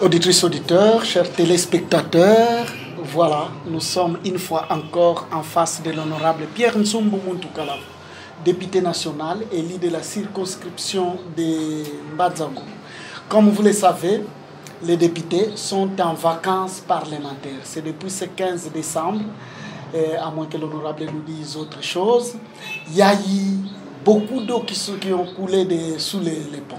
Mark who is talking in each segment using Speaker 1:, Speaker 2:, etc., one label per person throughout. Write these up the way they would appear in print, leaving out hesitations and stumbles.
Speaker 1: auditrices, auditeurs, chers téléspectateurs, voilà, nous sommes une fois encore en face de l'honorable Pierre Ntsumbu Muntu-Kalava, député national élu de la circonscription de Mbadzago. Comme vous le savez, les députés sont en vacances parlementaires. C'est depuis ce 15 décembre, à moins que l'honorable nous dise autre chose. Il y a eu beaucoup d'eau qui ont coulé sous les ponts.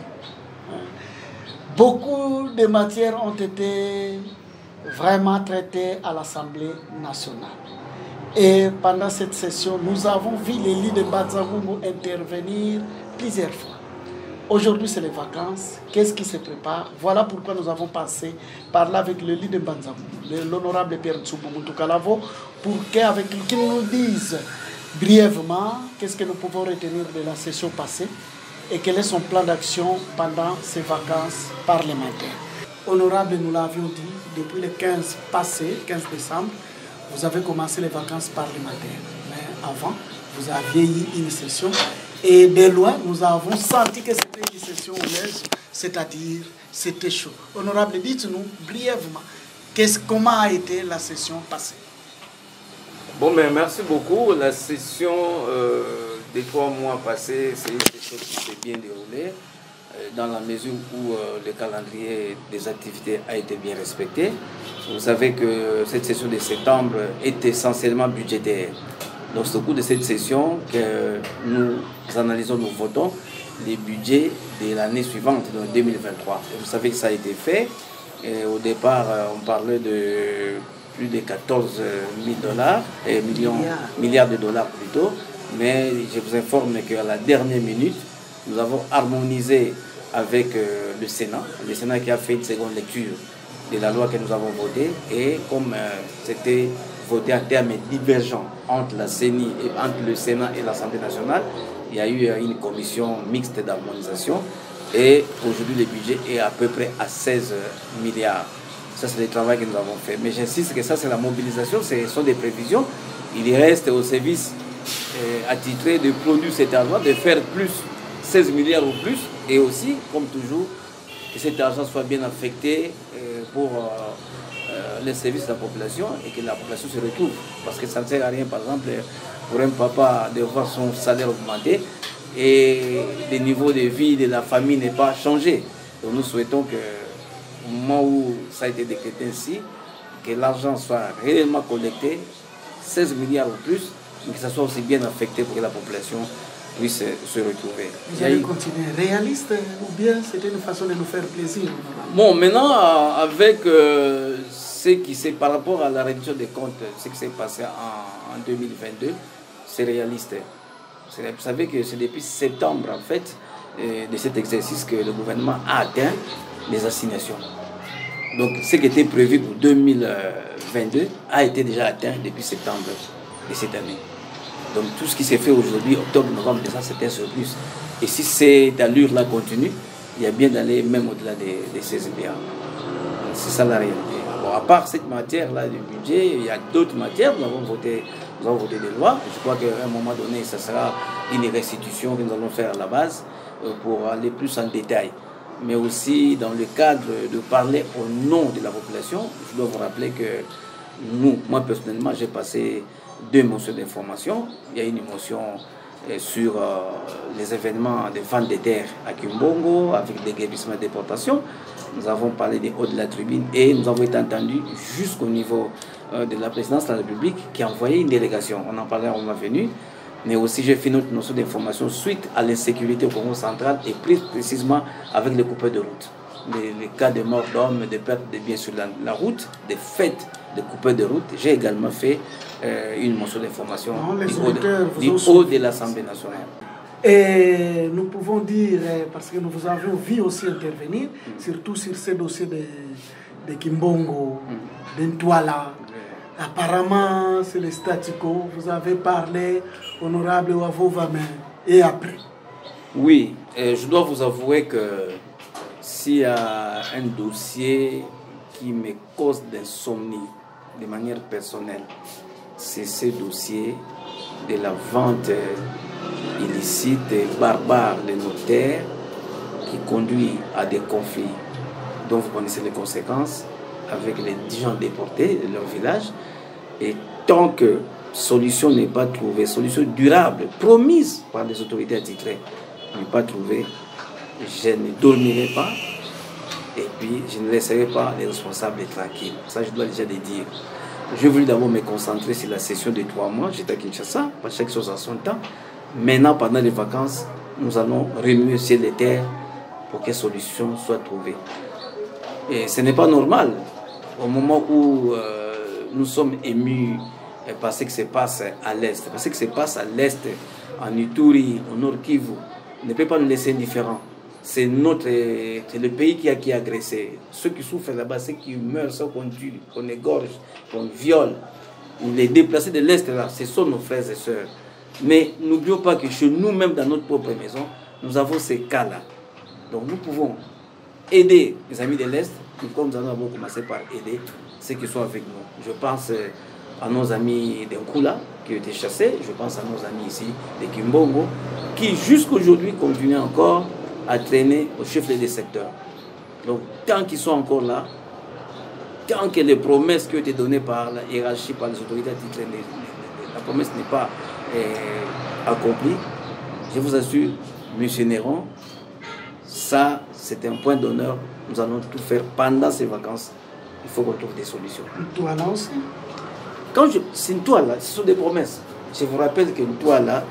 Speaker 1: Beaucoup de matières ont été vraiment traitées à l'Assemblée nationale. Et pendant cette session, nous avons vu l'élu de Mbadzago intervenir plusieurs fois. Aujourd'hui, c'est les vacances. Qu'est-ce qui se prépare? Voilà pourquoi nous avons passé par là avec le leader de Mbadzago, l'honorable Pierre Ntsumbu Muntu-Kalava, pour qu'il nous dise brièvement qu'est-ce que nous pouvons retenir de la session passée et quel est son plan d'action pendant ces vacances parlementaires. Honorable, nous l'avions dit, depuis le 15 décembre, vous avez commencé les vacances parlementaires. Mais avant, vous aviez eu une session. Et de loin, nous avons senti que c'était une session houleuse, c'est-à-dire c'était chaud. Honorable, dites-nous brièvement, comment a été la session passée?
Speaker 2: Bon, mais merci beaucoup. La session des 3 mois passés, c'est une session qui s'est bien déroulée, dans la mesure où le calendrier des activités a été bien respecté. Vous savez que cette session de septembre est essentiellement budgétaire. Donc c'est au cours de cette session que nous analysons, nous votons les budgets de l'année suivante, donc 2023. Et vous savez que ça a été fait. Et au départ, on parlait de plus de 14 milliards de dollars plutôt. Mais je vous informe qu'à la dernière minute, nous avons harmonisé avec le Sénat qui a fait une seconde lecture de la loi que nous avons votée. Et comme c'était voté en termes divergents entre la CENI et entre le Sénat et l'Assemblée nationale, il y a eu une commission mixte d'harmonisation et aujourd'hui le budget est à peu près à 16 milliards. Ça c'est le travail que nous avons fait. Mais j'insiste que ça c'est la mobilisation, ce sont des prévisions. Il reste au service attitré de produire cet argent, de faire plus, 16 milliards ou plus, et aussi, comme toujours, que cet argent soit bien affecté pour les services de la population et que la population se retrouve. Parce que ça ne sert à rien, par exemple, pour un papa de voir son salaire augmenter et le niveau de vie de la famille n'est pas changé. Donc nous souhaitons que, au moment où ça a été décrété ainsi, que l'argent soit réellement collecté, 16 milliards ou plus, mais que ça soit aussi bien affecté pour que la population puisse se retrouver.
Speaker 1: Vous allez continuer réaliste ou bien c'était une façon de nous faire plaisir?
Speaker 2: Bon, maintenant, avec ce qui s'est par rapport à la réduction des comptes, ce qui s'est passé en 2022, c'est réaliste. Vous savez que c'est depuis septembre, en fait, de cet exercice que le gouvernement a atteint les assignations. Donc, ce qui était prévu pour 2022 a été déjà atteint depuis septembre de cette année. Donc, tout ce qui s'est fait aujourd'hui, octobre, novembre, décembre, c'était un surplus. Et si cette allure-là continue, il y a bien d'aller même au-delà des 16 milliards. C'est ça la réalité. Bon, à part cette matière-là du budget, il y a d'autres matières. Nous avons voté des lois. Je crois qu'à un moment donné, ça sera une restitution que nous allons faire à la base pour aller plus en détail. Mais aussi, dans le cadre de parler au nom de la population, je dois vous rappeler que moi personnellement, j'ai passé 2 motions d'information. Il y a une motion sur les événements de vente des terres à Kimbongo, avec des guérissements de déportation. Nous avons parlé des hauts de la tribune et nous avons été entendus jusqu'au niveau de la présidence de la République qui a envoyé une délégation. On en parlait en moment venu. Mais aussi, j'ai fait notre notion d'information suite à l'insécurité au Congo central et plus précisément avec les coupeurs de route. Les cas de mort d'hommes, de pertes de biens sur la route, des faits de coupeurs de route. J'ai également fait une motion d'information du haut de l'Assemblée nationale.
Speaker 1: Et nous pouvons dire, parce que nous vous avons vu aussi intervenir, surtout sur ce dossier de Kimbongo, d'Ntwala. Apparemment, c'est le statu quo. Vous avez parlé, honorable Wavovame, et après.
Speaker 2: Oui, je dois vous avouer que s'il y a un dossier qui me cause d'insomnie de manière personnelle, c'est ce dossier de la vente illicite et barbare des notaires qui conduit à des conflits dont vous connaissez les conséquences, avec les gens déportés de leur village. Et tant que solution n'est pas trouvée, solution durable, promise par les autorités attitrées, n'est pas trouvée, je ne dormirai pas et puis je ne laisserai pas les responsables tranquilles. Ça, je dois déjà le dire. Je voulais d'abord me concentrer sur la session de 3 mois. J'étais à Kinshasa, pas chaque chose à son temps. Maintenant, pendant les vacances, nous allons remuer ciel et terre pour que solution soit trouvée. Et ce n'est pas normal. Au moment où nous sommes émus par ce qui se passe à l'Est, parce que ce qui se passe à l'Est, en Ituri, au Nord Kivu, ne peut pas nous laisser indifférents. C'est le pays qui a agressé. Ceux qui souffrent là-bas, ceux qui meurent, ceux qu'on tue, qu'on égorge, qu'on viole, les déplacés de l'Est, là, ce sont nos frères et sœurs. Mais n'oublions pas que chez nous-mêmes, dans notre propre maison, nous avons ces cas-là. Donc nous pouvons aider les amis de l'Est, comme nous avons commencé par aider ceux qui sont avec nous. Je pense à nos amis d'Nkula qui ont été chassés, je pense à nos amis ici de Kimbongo, qui jusqu'aujourd'hui continuent encore à traîner au chef des secteurs. Donc tant qu'ils sont encore là, tant que les promesses qui ont été données par la hiérarchie, par les autorités attitrées, la promesse n'est pas accomplie, je vous assure, M. Néron, ça c'est un point d'honneur. Nous allons tout faire pendant ces vacances. Il faut qu'on trouve des solutions.
Speaker 1: Toi là aussi.
Speaker 2: C'est une toile là, ce sont des promesses. Je vous rappelle qu'une toile là,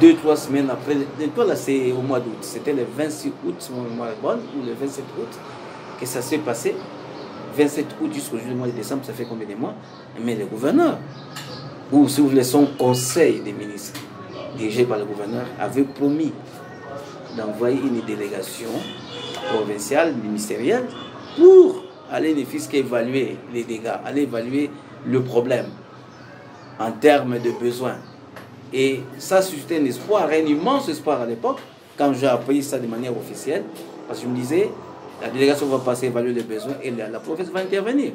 Speaker 2: 2-3 semaines après, une toile là c'est au mois d'août. C'était le 26 août, mon mois bon, ou le 27 août, que ça s'est passé. 27 août jusqu'au mois de décembre, ça fait combien de mois? Mais le gouverneur, ou si vous voulez, son conseil des ministres, dirigé par le gouverneur, avait promis d'envoyer une délégation provinciale, ministérielle, pour aller ne fût-ce qu'évaluer les dégâts, aller évaluer le problème en termes de besoins. Et ça suscitait un espoir, un immense espoir à l'époque, quand j'ai appris ça de manière officielle, parce que je me disais, la délégation va passer évaluer les besoins et la province va intervenir.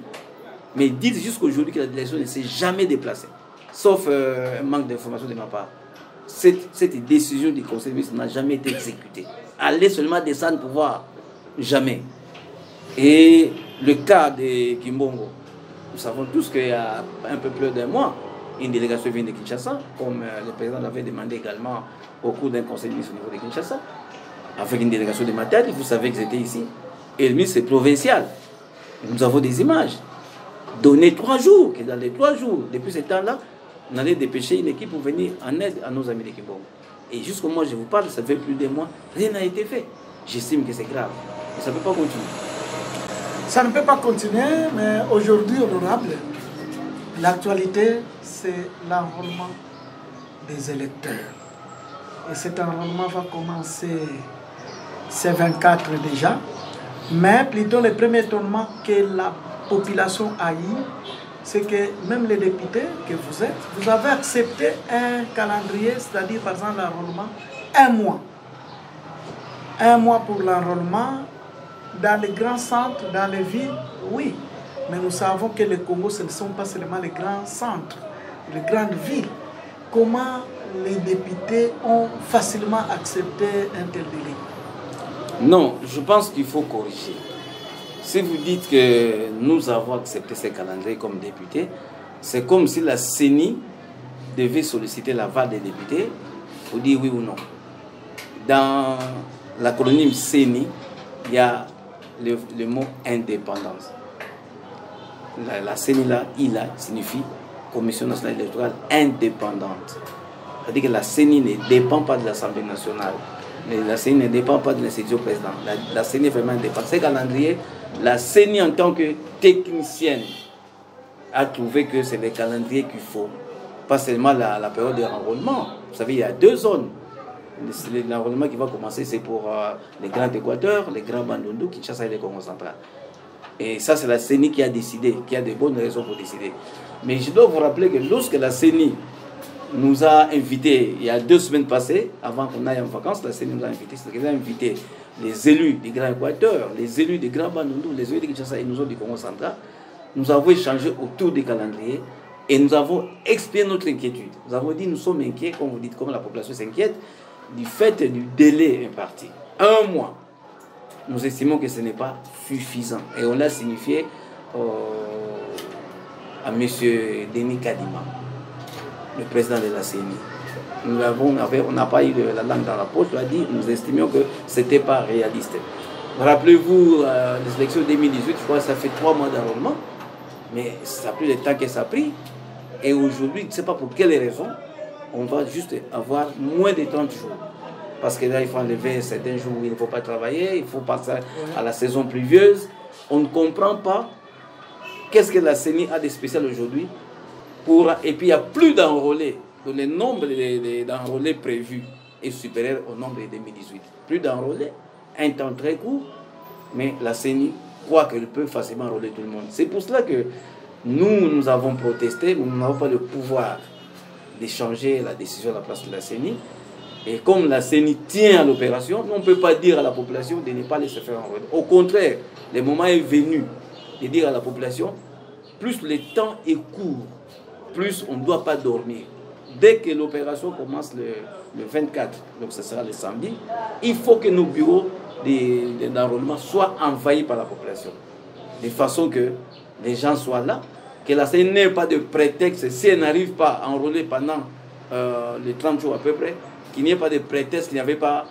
Speaker 2: Mais dites jusqu'aujourd'hui que la délégation ne s'est jamais déplacée, sauf un manque d'information de ma part. Cette décision du conseil de ministre n'a jamais été exécutée. Aller seulement descendre pour voir, jamais. Et le cas de Kimbongo, nous savons tous qu'il y a un peu plus d'un mois, une délégation vient de Kinshasa, comme le président l'avait demandé également au cours d'un conseil de ministre au niveau de Kinshasa, avec une délégation de Matadi, vous savez qu'ils étaient ici. Et le ministre est provincial. Nous avons des images. Donner 3 jours, que dans les 3 jours, depuis ce temps-là, on allait dépêcher une équipe pour venir en aide à nos amis de Kimbongo. Et jusqu'au moment où je vous parle, ça fait plus d'un mois, rien n'a été fait. J'estime que c'est grave. Et ça ne peut pas continuer.
Speaker 1: Ça ne peut pas continuer, mais aujourd'hui, honorable, l'actualité, c'est l'enrôlement des électeurs. Et cet enrôlement va commencer ces 24 déjà. Mais plutôt le premier étonnement que la population a eu, c'est que même les députés que vous êtes, vous avez accepté un calendrier, c'est-à-dire par exemple l'enrôlement, 1 mois. 1 mois pour l'enrôlement dans les grands centres, dans les villes, oui. Mais nous savons que le Congo, ce ne sont pas seulement les grands centres, les grandes villes. Comment les députés ont facilement accepté un tel délai?
Speaker 2: Non, je pense qu'il faut corriger. Si vous dites que nous avons accepté ces calendriers comme députés, c'est comme si la CENI devait solliciter l'aval des députés pour dire oui ou non. Dans l'acronyme CENI, il y a le mot indépendance. La CENI là, ILA, signifie Commission nationale électorale indépendante. C'est-à-dire que la CENI ne dépend pas de l'Assemblée nationale. La CENI ne dépend pas de l'institution présidente. La CENI est vraiment indépendante. Ces calendriers, la CENI en tant que technicienne a trouvé que c'est les calendriers qu'il faut. Pas seulement la période de renrôlement. Vous savez, il y a 2 zones. L'enrôlement qui va commencer, c'est pour les Grands Équateurs, les Grands Bandundu, Kinshasa et les Congo central. Et ça, c'est la CENI qui a décidé, qui a de bonnes raisons pour décider. Mais je dois vous rappeler que lorsque la CENI nous a invités, il y a 2 semaines passées, avant qu'on aille en vacances, la CENI nous a invités, c'est-à-dire qu'elle a invité les élus du Grand Équateur, les élus des Grands Bandundu, les élus de Kinshasa et nous autres du Congo central. Nous avons échangé autour des calendriers et nous avons exprimé notre inquiétude. Nous avons dit, nous sommes inquiets, comme vous dites, comme la population s'inquiète, du fait du délai imparti. 1 mois. nous estimons que ce n'est pas suffisant. Et on l'a signifié à M. Denis Kadima, le président de la CENI. On n'a pas eu la langue dans la poche, on a dit, nous estimions que ce n'était pas réaliste. Rappelez-vous, les élections 2018, je crois que ça fait 3 mois d'enrôlement, mais ça a pris le temps que ça a pris. Et aujourd'hui, je ne sais pas pour quelle raison, on va juste avoir moins de 30 jours. Parce que là, il faut enlever certains jours où il ne faut pas travailler, il faut passer à la saison pluvieuse. On ne comprend pas qu'est-ce que la CENI a de spécial aujourd'hui. Et puis, il n'y a plus d'enrôlés. Donc, le nombre d'enrôlés prévus est supérieur au nombre de 2018. Plus d'enrôlés, un temps très court, mais la CENI croit qu'elle peut facilement enrôler tout le monde. C'est pour cela que nous avons protesté, nous n'avons pas le pouvoir de changer la décision à la place de la CENI. Et comme la CENI tient à l'opération, on ne peut pas dire à la population de ne pas laisser faire enrôler. Au contraire, le moment est venu de dire à la population, plus le temps est court, plus on ne doit pas dormir. Dès que l'opération commence le 24, donc ce sera le samedi, il faut que nos bureaux d'enrôlement soient envahis par la population. De façon que les gens soient là, que la CENI n'ait pas de prétexte, si elle n'arrive pas à enrôler pendant les 30 jours à peu près, qu'il n'y ait pas de prétexte, qu'il n'y avait pas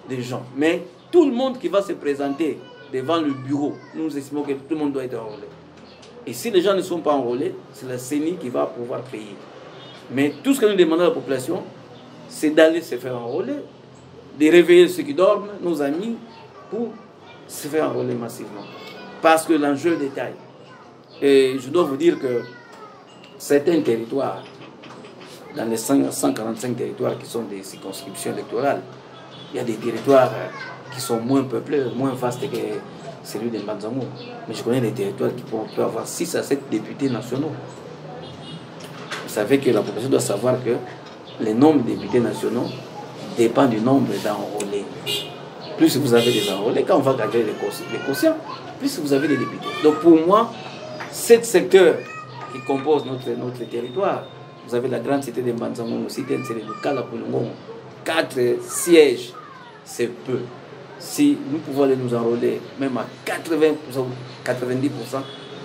Speaker 2: de gens. Mais tout le monde qui va se présenter devant le bureau, nous estimons que tout le monde doit être enrôlé. Et si les gens ne sont pas enrôlés, c'est la CENI qui va pouvoir payer. Mais tout ce que nous demandons à la population, c'est d'aller se faire enrôler, de réveiller ceux qui dorment, nos amis, pour se faire enrôler massivement. Parce que l'enjeu est de taille. Et je dois vous dire que certains territoires, dans les 145 territoires qui sont des circonscriptions électorales, il y a des territoires qui sont moins peuplés, moins vastes que celui de Mbanzango. Mais je connais des territoires qui peuvent avoir 6 à 7 députés nationaux. Vous savez que la population doit savoir que le nombre de députés nationaux dépend du nombre d'enrôlés. Plus vous avez des enrôlés, quand on va calculer les quotients, plus vous avez des députés. Donc pour moi, 7 secteurs qui composent notre territoire, vous avez la grande cité de Mbanzango, cité de Kalapulungo, 4 sièges, c'est peu. Si nous pouvons aller nous enrôler, même à 80%, 90%,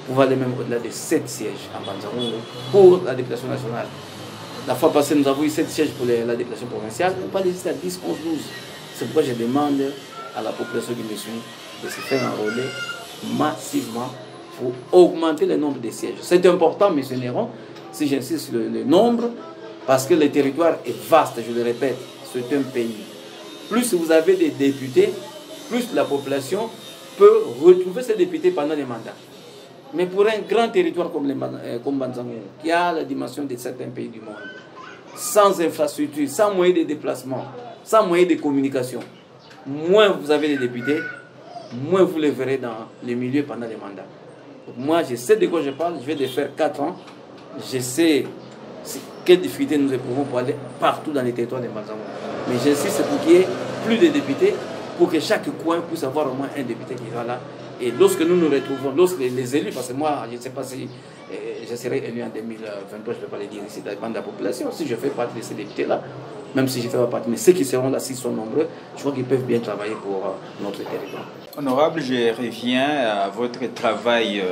Speaker 2: on va aller même au-delà de 7 sièges à Mbanzango pour la députation nationale. La fois passée, nous avons eu 7 sièges pour la députation provinciale. On peut aller jusqu'à 10, 11, 12. C'est pourquoi je demande à la population qui me suit de se faire enrôler massivement pour augmenter le nombre de sièges. C'est important, M. Néron, si j'insiste sur le nombre, parce que le territoire est vaste, je le répète, c'est un pays. Plus vous avez des députés, plus la population peut retrouver ces députés pendant les mandats. Mais pour un grand territoire comme Mbanzango, qui a la dimension de certains pays du monde, sans infrastructure, sans moyens de déplacement, sans moyens de communication, moins vous avez des députés, moins vous les verrez dans les milieux pendant les mandats. Donc moi, je sais de quoi je parle, je vais de faire 4 ans, je sais quelles difficultés nous éprouvons pour aller partout dans les territoires de Mbanzango. Mais j'insiste pour qu'il y ait plus de députés, pour que chaque coin puisse avoir au moins un député qui va là. Et lorsque nous nous retrouvons, lorsque les élus, parce que moi, je ne sais pas si je serai élu en 2023, je ne vais pas le dire ici, ça dépend de la population. Si je fais partie de ces députés-là, même si je ne fais pas partie, mais ceux qui seront là, s'ils sont nombreux, je crois qu'ils peuvent bien travailler pour notre territoire.
Speaker 3: Honorable, je reviens à votre travail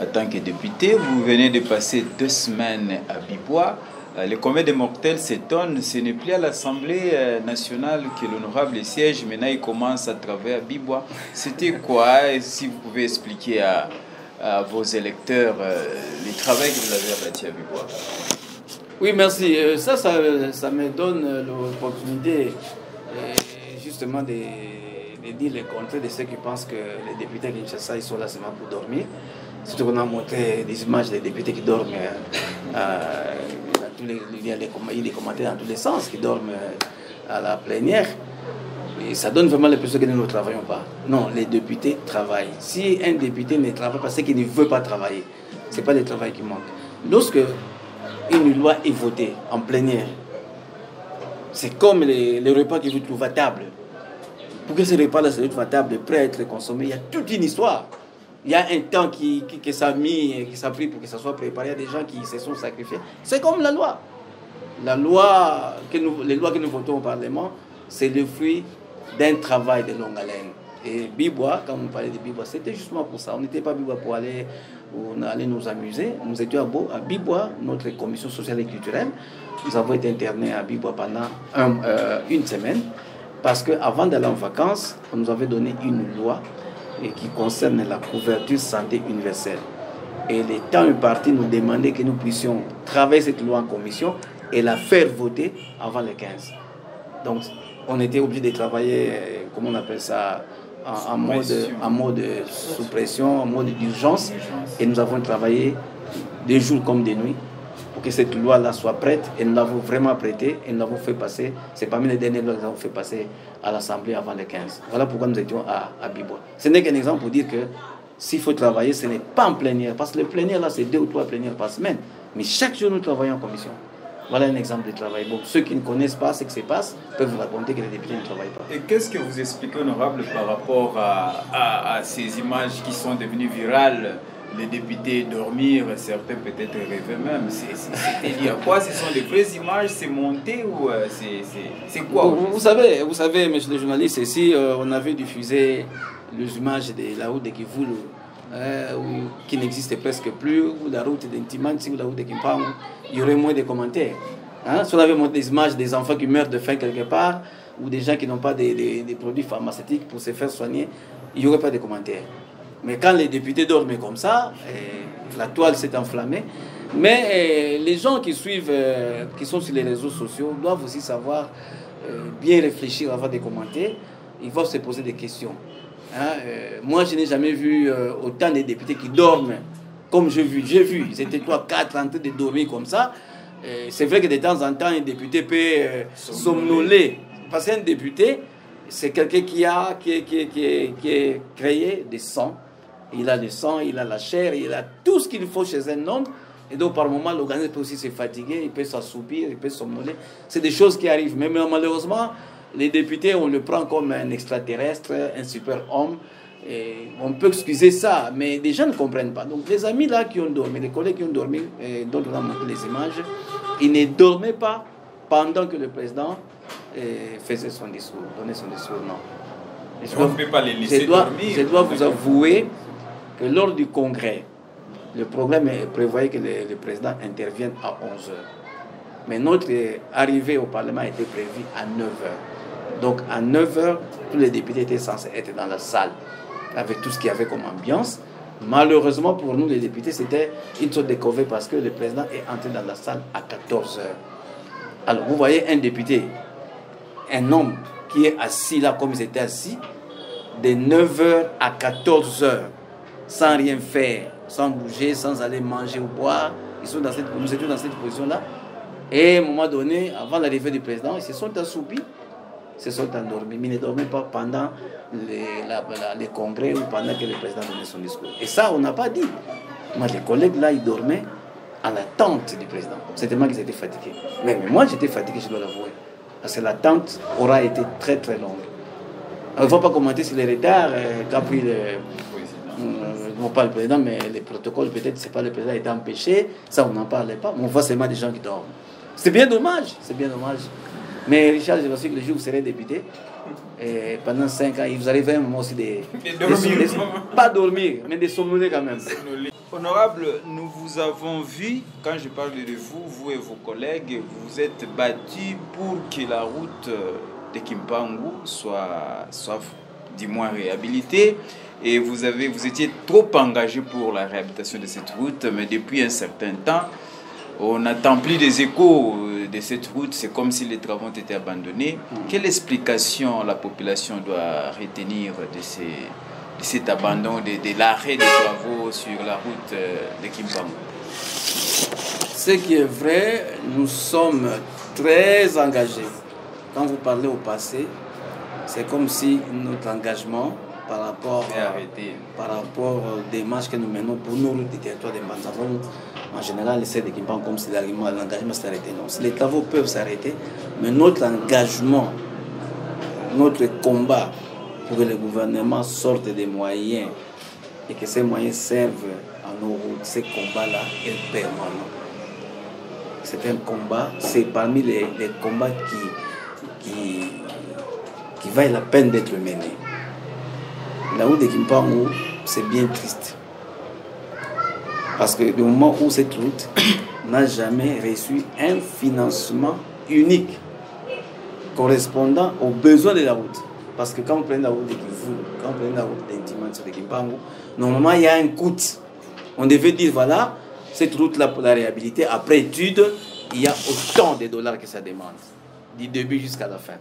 Speaker 3: en tant que député. Vous venez de passer 2 semaines à Bibois. Le commun des mortels s'étonne, ce n'est plus à l'Assemblée nationale que l'honorable siège, maintenant il commence à travailler à Bibois. C'était quoi? Et si vous pouvez expliquer à vos électeurs le travail que vous avez abattu à Bibois.
Speaker 2: Oui, merci. Ça me donne l'opportunité justement de dire le contraire de ceux qui pensent que les députés de Kinshasa, ils sont là seulement pour dormir. Surtout qu'on a montré des images des députés qui dorment. Il y a des commentaires dans tous les sens qui dorment à la plénière. Et ça donne vraiment l'impression que nous ne travaillons pas. Non, les députés travaillent. Si un député ne travaille pas, c'est qu'il ne veut pas travailler. Ce n'est pas le travail qui manque. Lorsque une loi est votée en plénière, c'est comme les repas que vous trouvez à table. Pour que ces repas-là se retrouvent à table, prêts à être consommés, il y a toute une histoire. Il y a un temps qui s'est pris pour que ça soit préparé. Il y a des gens qui se sont sacrifiés. C'est comme la loi. Les lois que nous votons au Parlement, c'est le fruit d'un travail de longue haleine. Et Bibois, quand on parlait de Bibois, c'était justement pour ça. On n'était pas à Bibois pour aller, on allait nous amuser. Nous étions à Bibois, notre commission sociale et culturelle. Nous avons été internés à Bibois pendant une semaine. Parce qu'avant d'aller en vacances, on nous avait donné une loi qui concerne la couverture santé universelle. Et les temps impartis nous demandaient que nous puissions travailler cette loi en commission et la faire voter avant le 15. Donc, on était obligé de travailler, comment on appelle ça, en mode sous pression, en mode d'urgence. Et nous avons travaillé des jours comme des nuits pour que cette loi-là soit prête. Et nous l'avons vraiment prêtée et nous l'avons fait passer. C'est parmi les dernières lois que nous avons fait passer à l'Assemblée avant le 15. Voilà pourquoi nous étions à Bibois. Ce n'est qu'un exemple pour dire que s'il faut travailler, ce n'est pas en plénière. Parce que le plénière, là, c'est 2 ou 3 plénières par semaine. Mais chaque jour, nous travaillons en commission. Voilà un exemple de travail. Bon, ceux qui ne connaissent pas ce qui se passe peuvent vous raconter que les députés ne travaillent pas.
Speaker 3: Et qu'est-ce que vous expliquez, honorable, par rapport à ces images qui sont devenues virales? Les députés dormir, certains peut-être rêver même. C'était lié à quoi? Ce sont des vraies images, c'est monté ou c'est quoi?
Speaker 2: Vous savez, monsieur le journaliste, ici, on avait diffusé les images de la route de Kivulu, qui n'existe presque plus, ou la route d'Intimanti, ou la route de Kimpangu. Il y aurait moins de commentaires. Si on avait montré des images des enfants qui meurent de faim quelque part, ou des gens qui n'ont pas des produits pharmaceutiques pour se faire soigner, il n'y aurait pas de commentaires. Mais quand les députés dorment comme ça, la toile s'est enflammée. Mais les gens qui suivent, qui sont sur les réseaux sociaux, doivent aussi savoir bien réfléchir avant de commenter. Ils vont se poser des questions. Moi, je n'ai jamais vu autant de députés qui dorment comme j'ai vu. Ils étaient 3-4 en train de dormir comme ça. C'est vrai que de temps en temps, un député peut somnoler. Parce qu'un député, c'est quelqu'un qui a créé des sangs. Il a le sang, il a la chair, il a tout ce qu'il faut chez un homme. Et donc, par moment, l'organisme peut aussi se fatiguer, il peut s'assoupir, il peut somnoler. C'est des choses qui arrivent. Mais malheureusement, les députés, on le prend comme un extraterrestre, un super-homme. Et on peut excuser ça, mais les gens ne comprennent pas. Donc, les amis là qui ont dormi, les collègues qui ont dormi, dont on a montré les images, ils ne dormaient pas pendant que le président faisait son discours, donnait son discours. Non. Je dois vous avouer que lors du congrès, le programme prévoyait que le président intervienne à 11h. Mais notre arrivée au Parlement était prévue à 9h. Donc à 9h, tous les députés étaient censés être dans la salle avec tout ce qu'il y avait comme ambiance. Malheureusement pour nous les députés, c'était une sorte de corvée parce que le président est entré dans la salle à 14h. Alors vous voyez un député, un homme qui est assis là comme ils étaient assis, de 9h à 14h, sans rien faire, sans bouger, sans aller manger ou boire. Nous étions dans cette position-là. Et à un moment donné, avant l'arrivée du président, ils se sont assoupis, se sont endormis. Mais ils ne dormaient pas pendant les congrès ou pendant que le président donnait son discours. Et ça, on n'a pas dit. Moi, les collègues là, ils dormaient à l'attente du président. C'était moi qui étais fatigué. Mais moi, j'étais fatigué, je dois l'avouer. Parce que l'attente aura été très très longue. Alors, il ne faut pas commenter sur les retards qu'a pris non pas le président, mais les protocoles, peut-être c'est pas le président qui a été empêché, ça on n'en parlait pas, mais on voit seulement des gens qui dorment. C'est bien dommage, c'est bien dommage. Mais Richard, je pense que le jour où vous serez député, et pendant 5 ans, il vous arrive un moment aussi pas dormir, mais de somnoler quand même.
Speaker 3: Honorable, nous vous avons vu, quand je parle de vous, vous et vos collègues, vous vous êtes battus pour que la route de Kimpangu soit du moins réhabilitée. Et vous étiez trop engagé pour la réhabilitation de cette route, mais depuis un certain temps, on n'attend plus des échos de cette route, c'est comme si les travaux ont été abandonnés. Quelle explication la population doit retenir de cet abandon, de l'arrêt des travaux sur la route de Kimpangu?
Speaker 2: Ce qui est vrai, nous sommes très engagés. Quand vous parlez au passé, c'est comme si notre engagement par rapport aux démarches que nous menons pour nos routes des territoires de Mbanzabon, en général, les de Kimpangu, comme si l'engagement s'est arrêté. Non, les travaux peuvent s'arrêter, mais notre engagement, notre combat pour que le gouvernement sorte des moyens et que ces moyens servent à nos routes, ces combats-là est permanent. C'est un combat, c'est parmi les combats qui valent la peine d'être menés. la route de Kimpangu, c'est bien triste. Parce que le moment où cette route n'a jamais reçu un financement unique correspondant aux besoins de la route. Parce que quand on prend la route de Kivu, quand on prend la route d'Intimanso de Kimpangu, normalement il y a un coût. On devait dire voilà, cette route-là pour la réhabiliter, après étude, il y a autant de dollars que ça demande, du début jusqu'à la fin.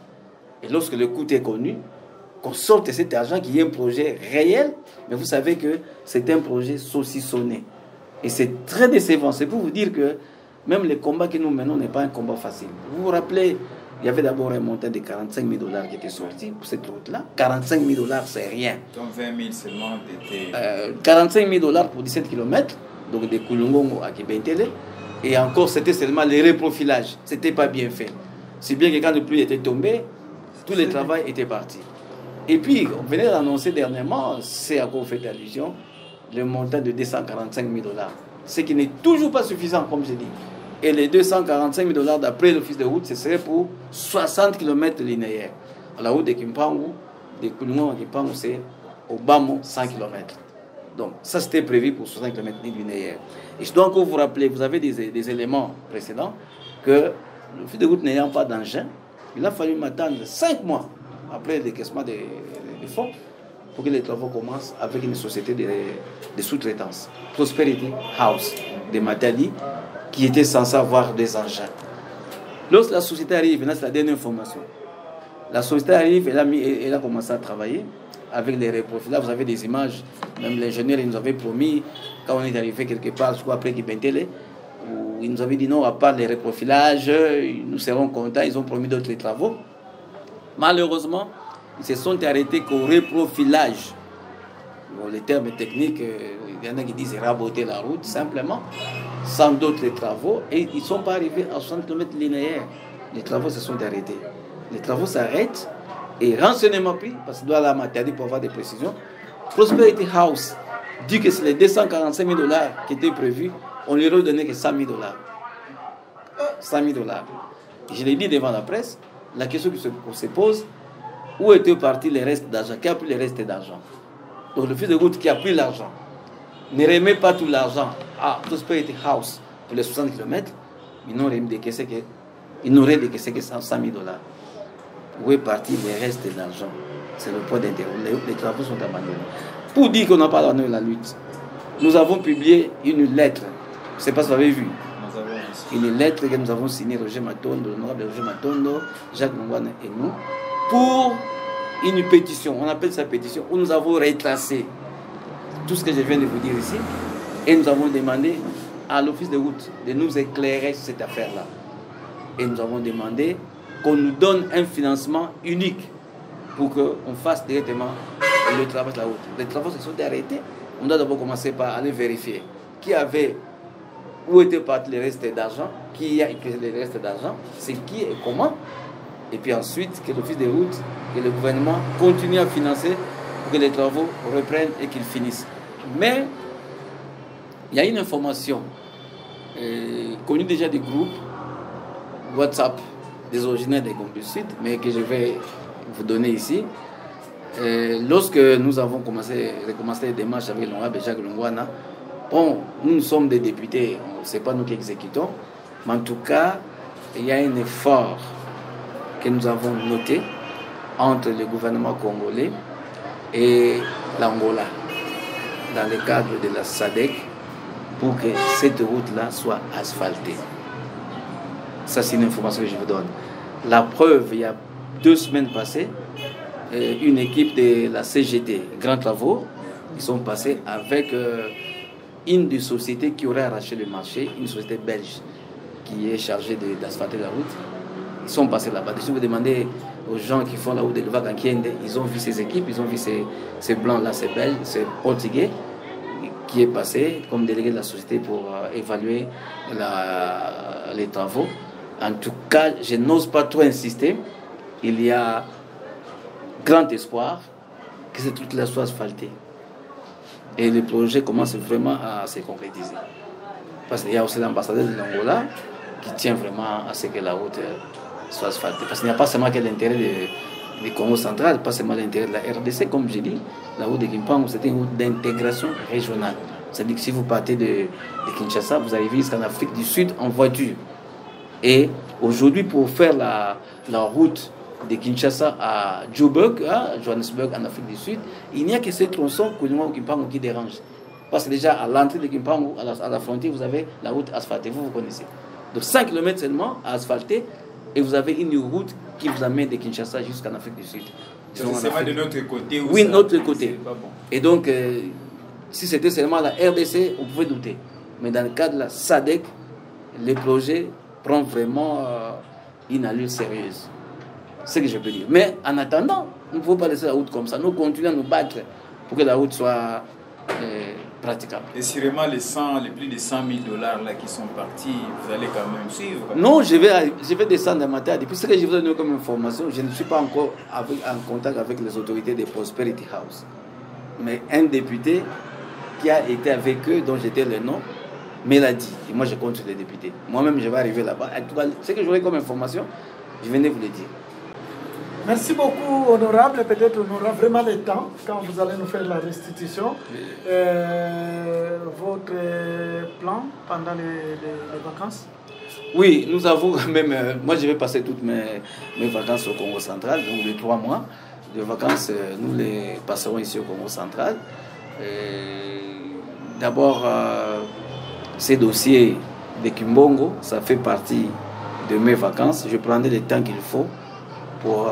Speaker 2: Et lorsque le coût est connu, qu'on sorte cet argent qui est un projet réel, mais vous savez que c'est un projet saucissonné. Et c'est très décevant. C'est pour vous dire que même le combat que nous menons n'est pas un combat facile. Vous vous rappelez, il y avait d'abord un montant de 45 000 $ qui était sorti pour cette route-là. 45 000 $, c'est rien.
Speaker 3: Donc 20 000 seulement d'été.
Speaker 2: 45 000 $ pour 17 km, donc de Kulungongo à Kibentele. Et encore, c'était seulement le reprofilage. Ce n'était pas bien fait. C'est bien que quand le pluie était tombé, tout le travail était parti. Et puis, on venait d'annoncer dernièrement, c'est à quoi vous faites allusion, le montant de 245 000 $. Ce qui n'est toujours pas suffisant, comme je dis. Et les 245 000 $ d'après l'office de route, ce serait pour 60 km linéaires. La route de Kimpangu, de Kulungongo à Kimpangu, c'est au Bamo 100 km. Donc, ça c'était prévu pour 60 km linéaires. Et je dois encore vous rappeler, vous avez des éléments précédents, que l'office de route n'ayant pas d'engin, il a fallu m'attendre 5 mois après le décaissement des fonds pour que les travaux commencent avec une société de sous-traitance, Prosperity House de Matadi, qui était censée avoir des engins. Lorsque la société arrive, là c'est la dernière information, la société arrive, elle a commencé à travailler avec les reprofils. Là vous avez des images, même l'ingénieur il nous avait promis, quand on est arrivé quelque part, je crois après Kibentele, où il nous avait dit non, à part les reprofilages, nous serons contents, ils ont promis d'autres travaux. Malheureusement, ils se sont arrêtés qu'au reprofilage. Bon, les termes techniques, il y en a qui disent raboter la route, simplement, sans d'autres travaux, et ils ne sont pas arrivés à 60 km linéaires. Les travaux se sont arrêtés. Les travaux s'arrêtent, et renseignement pris, parce que doit la matière pour avoir des précisions, Prosperity House dit que c'est les 245 000 $ qui étaient prévus, on leur a donné que 100 000 $. 100 000 $. Je l'ai dit devant la presse, la question qu'on se pose, où étaient partis les restes d'argent? Qui a pris les restes d'argent? Donc le fils de route qui a pris l'argent ne remet pas tout l'argent à Prosperity House pour les 60 km, ils n'auraient décaissé que 100 000 $. Où est parti les restes d'argent? C'est le point d'intérêt. Les travaux sont abandonnés. Pour dire qu'on n'a pas abandonné la lutte, nous avons publié une lettre. Je ne sais pas si vous avez vu. Une lettre que nous avons signée, Roger Matondo, l'honorable Roger Matondo, Jacques Mongwana et nous, pour une pétition. On appelle ça pétition, où nous avons retracé tout ce que je viens de vous dire ici. Et nous avons demandé à l'office de route de nous éclairer sur cette affaire-là. Et nous avons demandé qu'on nous donne un financement unique pour qu'on fasse directement le travail de la route. Les travaux se sont arrêtés. On doit d'abord commencer par aller vérifier où étaient partis les restes d'argent, qui a écrit les restes d'argent, c'est qui et comment. Et puis ensuite, que l'office de route et le gouvernement continuent à financer pour que les travaux reprennent et qu'ils finissent. Mais il y a une information connue déjà du groupe WhatsApp des originaires des Gombe-Sud, mais que je vais vous donner ici. Lorsque nous avons recommencé les démarches avec l'honorable Jacques Mongwana, bon, nous sommes des députés, ce n'est pas nous qui exécutons, mais en tout cas, il y a un effort que nous avons noté entre le gouvernement congolais et l'Angola, dans le cadre de la SADC, pour que cette route-là soit asphaltée. Ça, c'est une information que je vous donne. La preuve, il y a 2 semaines passées, une équipe de la CGT, Grands Travaux, ils sont passés avec une des sociétés qui aurait arraché le marché, une société belge qui est chargée d'asphalter la route. Ils sont passés là-bas. Si vous demandez aux gens qui font la route de Luvac-Ankiende, ils ont vu ces équipes, ils ont vu ces blancs-là, ces belges, ces portugais, qui est passé comme délégué de la société pour évaluer les travaux. En tout cas, je n'ose pas trop insister. Il y a grand espoir que cette route-là soit asphaltée. Et le projet commence vraiment à se concrétiser. Parce qu'il y a aussi l'ambassadeur de l'Angola qui tient vraiment à ce que la route soit asphaltée. Parce qu'il n'y a pas seulement que l'intérêt du Congo central, pas seulement à l'intérieur de la RDC, comme j'ai dit. La route de Kimpangu, c'était une route d'intégration régionale. C'est-à-dire que si vous partez de Kinshasa, vous arrivez jusqu'en Afrique du Sud en voiture. Et aujourd'hui, pour faire la route de Kinshasa à Joburg, à Johannesburg, en Afrique du Sud, il n'y a que ce tronçon Kimpangu qui dérange. Parce que déjà, à l'entrée de Kimpangu, à la frontière, vous avez la route asphaltée, vous connaissez. Donc 5 km seulement à asphalter, et vous avez une route qui vous amène de Kinshasa jusqu'en Afrique du Sud.
Speaker 3: C'est pas de notre côté.
Speaker 2: Oui, de notre côté.
Speaker 3: Pas bon.
Speaker 2: Et donc, si c'était seulement la RDC, on pouvait douter. Mais dans le cadre de la SADC, les projets prennent vraiment une allure sérieuse. C'est ce que je peux dire. Mais en attendant, nous ne pouvons pas laisser la route comme ça. Nous continuons à nous battre pour que la route soit praticable.
Speaker 3: Et sûrement les plus de 100 000 $ là qui sont partis, vous allez quand même suivre?
Speaker 2: Non, je vais descendre en matière. Depuis ce que je vous donne comme information, je ne suis pas encore en contact avec les autorités de Prosperity House. Mais un député qui a été avec eux, dont j'étais le nom, me l'a dit. Et moi, je compte sur les députés. Moi-même, je vais arriver là-bas. En tout cas, ce que j'aurai comme information, je venais vous le dire.
Speaker 1: Merci beaucoup, honorable. Peut-être on aura vraiment le temps quand vous allez nous faire la restitution. Votre plan pendant les vacances?
Speaker 2: Oui, nous avons même... moi, je vais passer toutes mes vacances au Congo central, donc les 3 mois de vacances, nous les passerons ici au Congo central. D'abord, ces dossiers de Kimbongo, ça fait partie de mes vacances. Je prendrai le temps qu'il faut pour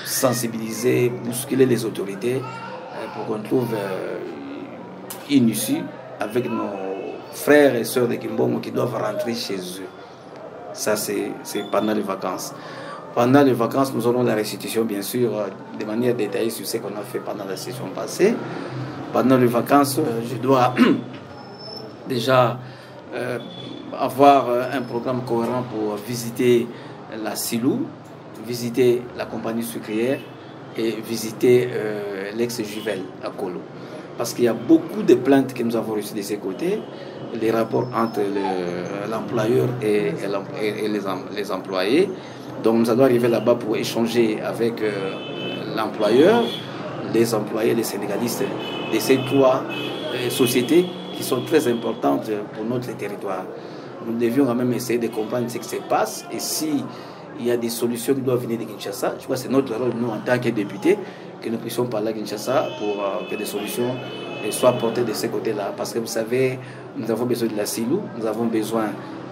Speaker 2: sensibiliser, bousculer les autorités, pour qu'on trouve une issue avec nos frères et sœurs de Kimbongo qui doivent rentrer chez eux. Ça, c'est pendant les vacances. Pendant les vacances, nous aurons la restitution, bien sûr, de manière détaillée sur ce qu'on a fait pendant la session passée. Pendant les vacances, je dois déjà avoir un programme cohérent pour visiter la Silou, visiter la compagnie sucrière et visiter l'ex-Juvel à Kolo. Parce qu'il y a beaucoup de plaintes que nous avons reçues de ces côtés, les rapports entre l'employeur et les employés. Donc nous allons arriver là-bas pour échanger avec l'employeur, les employés, les syndicalistes de ces 3 sociétés qui sont très importantes pour notre territoire. Nous devions quand même essayer de comprendre ce qui se passe et si il y a des solutions qui doivent venir de Kinshasa. Je crois que c'est notre rôle, nous, en tant que députés, que nous puissions parler à Kinshasa pour que des solutions soient portées de ces côtés-là. Parce que vous savez, nous avons besoin de la Silou, nous avons besoin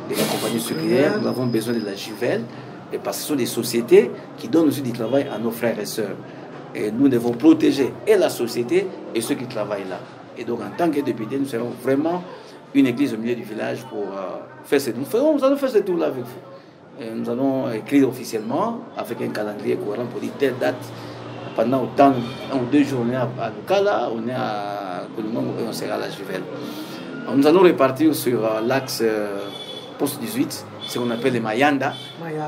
Speaker 2: de la compagnie sucrière, nous avons besoin de la Juvel, et parce que ce sont des sociétés qui donnent aussi du travail à nos frères et sœurs. Et nous devons protéger et la société et ceux qui travaillent là. Et donc, en tant que députés, nous serons vraiment une église au milieu du village pour faire ce tour. Nous allons faire ce tour-là avec vous. Et nous allons écrire officiellement avec un calendrier courant pour dire telle date. Pendant autant, 1 ou 2 jours, on est à Lukala, on est à Koulimango et on sera à la Juvel. Nous allons repartir sur l'axe post 18, ce qu'on appelle les Mayanda.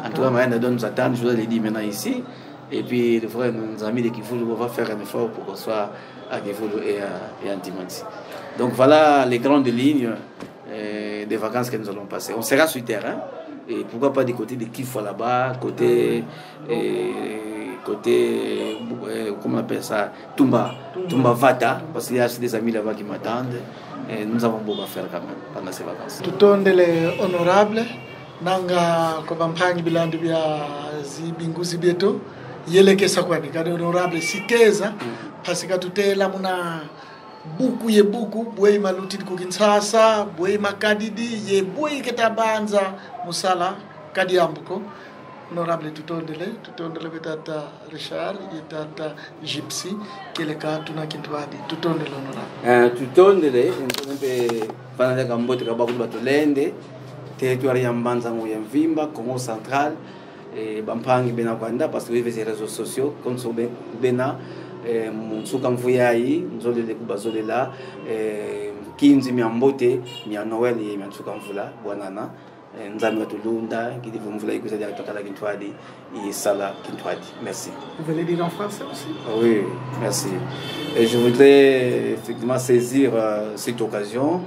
Speaker 2: En tout cas, Mayanda doit nous attendre, je dois le dire maintenant ici. Et puis, les frères, nos amis de Kifoulou, on va faire un effort pour qu'on soit à Kifoulou et à Antimanti. Donc voilà les grandes lignes des vacances que nous allons passer. On sera sur terrain. Et pourquoi pas du côté de Kifo là-bas, côté comment on appelle ça, Tumba Vata, parce qu'il y a des amis là-bas qui m'attendent. Et nous avons beaucoup à faire quand même pendant ces vacances.
Speaker 1: Tout le monde est honorable. Nanga kobampangi bilandi bya zibinguzi bieto yele kesa kwani kade honorable sikeza parce que tutela muna buku ye buku boy maluti ko Kinshasa boy makadidi ye boy ketabanza musala kadi ambuko honorable tutondele betata Richard yetata Gypsy keleka tuna kintwadi tutondele honorable
Speaker 2: tutondele ntombe pana kambote kabaku batolende territoire ya Mbanzango ya Mvimba, Congo central, Bampangi bena kwanda parce que les réseaux sociaux comme so bena Msuka Mvuyai, nzole de kubazole la kinzi miambote mia Noël et mia Msuka Mvula bwanana nzami watulunda kidi vumvula ikuza dia tokala Kintwadi et sala Kintwadi. Merci.
Speaker 1: Vous voulez dire en français aussi?
Speaker 2: Oui, merci. Et je voudrais effectivement saisir cette occasion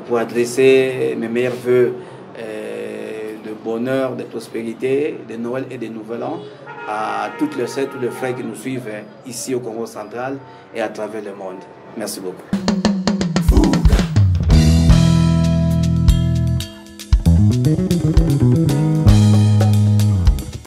Speaker 2: pour adresser mes meilleurs vœux de bonheur, de prospérité, de Noël et de Nouvel An à toutes les sœurs, tous les frères qui nous suivent ici au Congo central et à travers le monde. Merci beaucoup.
Speaker 4: Fuga.